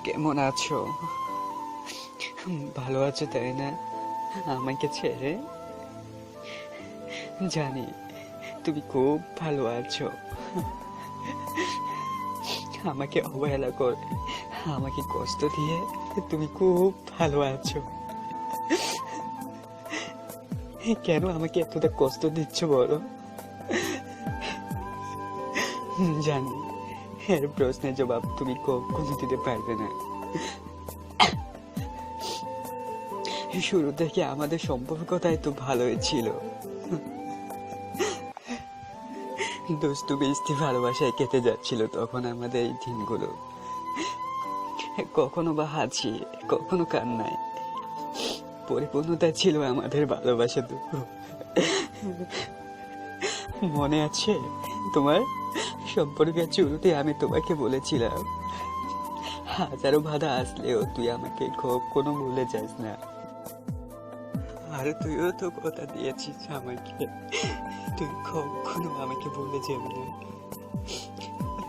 কেমন আছো? ভালো আছো তাই না? আমাকে ছেড়ে? জানি তুমি খুব ভালো আছো। আমাকে অবহেলা করে, আমাকে কষ্ট দিয়ে তুমি খুব ভালো আছো। কেন আমাকে এতটা কষ্ট দিচ্ছ বলো? জানি এর প্রশ্নের জবাব তুমি কখনো দিতে পারবে না। শুরু থেকে আমাদের সম্পর্কটাই তো ভালোই ছিল। দুষ্টু মিষ্টি ভালোবাসায় কেটে যাচ্ছিল তখন আমাদের এই দিনগুলো। কখনো বা হাসি, কখনো কান্নায় পরিপূর্ণতা ছিল আমাদের ভালোবাসা দুটো। মনে আছে তোমার? সম্পর্কের শুরুতে আমি তোমাকে বলেছিলাম, হাজারো বাধা আসলেও তুই আমাকে কখনো ভুলে যাস না। আর তুইও তো কথা দিয়েছিস আমাকে, তুই কখনো আমাকে ভুলে যাবি না।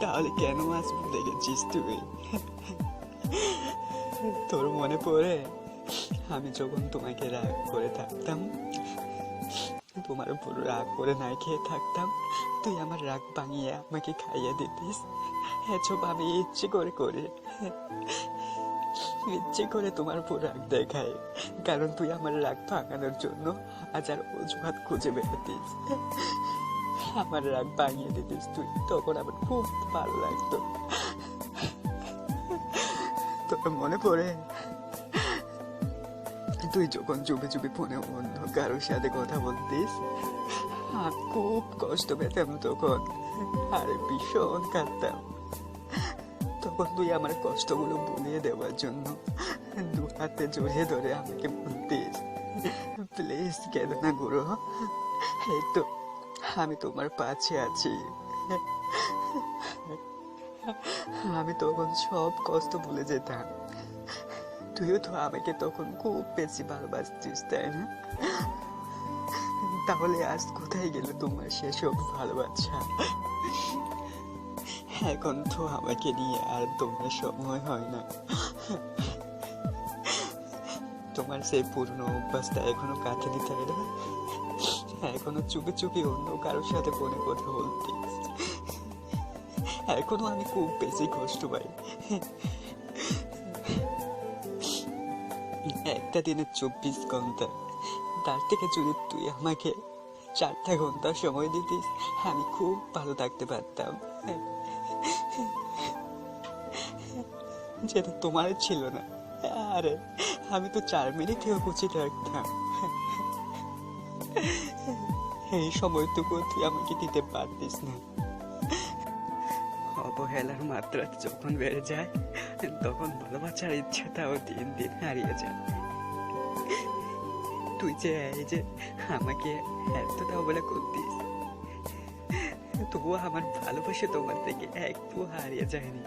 তাহলে কেন আজ ভুলে গেছিস তুই? তোর মনে পড়ে আমি যখন তোমাকে রাগ করে থাকতাম, তোমার উপর রাগ করে না খেয়ে থাকতাম, তুই আমার রাগ ভাঙিয়ে আমাকে খাইয়ে দিতিস। এসব আমি ইচ্ছে করে করি, ইচ্ছে করে তোমার উপর রাগ দেখাই, কারণ তুই আমার রাগ ভাঙানোর জন্য হাজার অজুহাত খুঁজে বেড়াতিস। আমার রাগ ভাঙিয়ে দিতিস তুই, তখন আমার খুব ভালো লাগতো। তোর মনে পড়ে তুই যখন চুপি চুপি ফোনে অন্য কারোর সাথে কথা বলতিস? আমি খুব কষ্ট পেতাম তখন, আর ভীষণ কাঁদতাম। তখন তুই আমার কষ্টগুলো ভুলিয়ে দেওয়ার জন্য দু হাতে জড়িয়ে ধরে আমাকে বলতিস, প্লিজ কেঁদো না গুরু, এই তো আমি তোমার পাশে আছি। আমি তখন সব কষ্ট ভুলে যেতাম। তুইও তো আমাকে তখন খুব বেশি ভালোবাসতিস, তাই না? তাহলে আজ কোথায় গেল তোমার সেসব ভালোবাসা? এখন তো আমাকে নিয়ে আর তোমার সময় হয় না। তোমার সেই পুরনো অভ্যাসটা এখনো কাটেনি, তাই না? এখনো চুপি চুপি অন্য কারোর সাথে ফোনে কথা বলতে এখনো আমি খুব বেশি কষ্ট পাই। একটা দিনে 24 ঘন্টা, তার থেকে যদি তুই আমাকে 4টা ঘন্টা সময় দিতিস, আমি খুব ভালো থাকতে পারতাম। যেটা তোমার ছিল না। আরে আমি তো 4 মিনিটেও খুশি থাকতাম। এই সময়টুকু তুই আমাকে দিতে পারতিস না। অবহেলার মাত্রা যখন বেড়ে যায়, তখন ভালোবাসার ইচ্ছাটাও দিন দিন হারিয়ে যায়। তুই যে এই যে আমাকে এতটা অবহেলা করতিস, তবুও আমার ভালোবাসা তোমার থেকে একটু হারিয়ে যায়নি।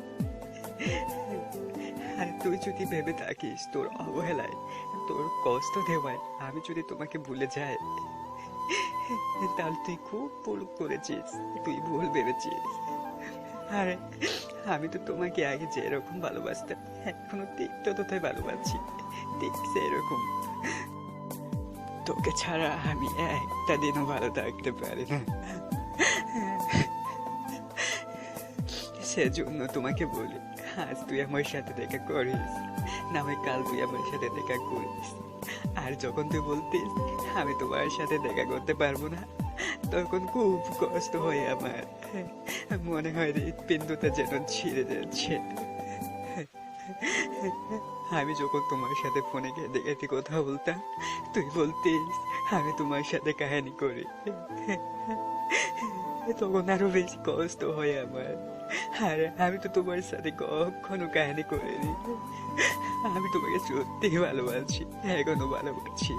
আর তুই যদি ভেবে থাকিস তোর অবহেলায়, তোর কষ্ট দেওয়ায় আমি যদি তোমাকে ভুলে যাই, তাহলে তুই খুব ভুল করেছিস, তুই ভুল ভেবেছিস। আরে আমি তো তোমাকে আগে যেরকম ভালোবাসতাম এখনো ঠিক ততটাই ভালোবাসি, ঠিক সেরকম। তোকে ছাড়া আমি একটা দিনও ভালো থাকতে পারি না। সেজন্য তোমাকে বলি, আজ তুই আমার সাথে দেখা করিস, না হয় কাল তুই আমার সাথে দেখা করিস। আর যখন তুই বলতিস আমি তোমার সাথে দেখা করতে পারবো না, তখন খুব কষ্ট হয় আমার। মনে হয় হৃৎপিণ্ডটা যেন ছিঁড়ে যাচ্ছে। আমি যখন তোমার সাথে ফোনে কেঁদে কেঁদে কথা বলতাম, তুই বলতিস আমি তোমার সাথে কাহিনী করি, তখন আরো বেশি কষ্ট হয় আমার। আরে আমি তো তোমার সাথে কখনো কাহিনী করিনি। আমি তোমাকে সত্যি ভালোবাসি, এখনো ভালোবাসি।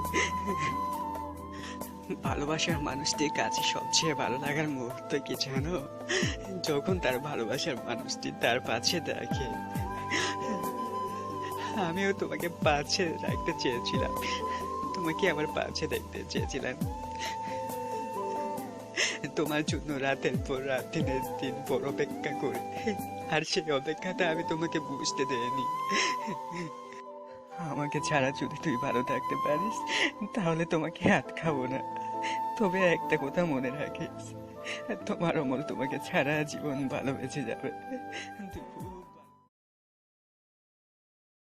ভালোবাসার মানুষটির কাছে সবচেয়ে ভালো লাগার মুহূর্ত কি জানো? যখন তার ভালোবাসার মানুষটি তার পাশে দেখে। আমিও তোমাকে পাশে রাখতে চেয়েছিলাম, তোমাকে আমার পাশে দেখতে চেয়েছিলাম। তোমার জন্য রাতের পর রাত দিনের দিন পর অপেক্ষা করে, আর সেই অপেক্ষাটা আমি তোমাকে বুঝতে দেইনি। আমাকে ছাড়া যদি তুই ভালো থাকতে পারিস তাহলে তোমাকে হাত খাবো না। তবে একটা কথা মনে রাখিস, তোমার অমল তোমাকে ছাড়া জীবন ভালো বেঁচে যাবে।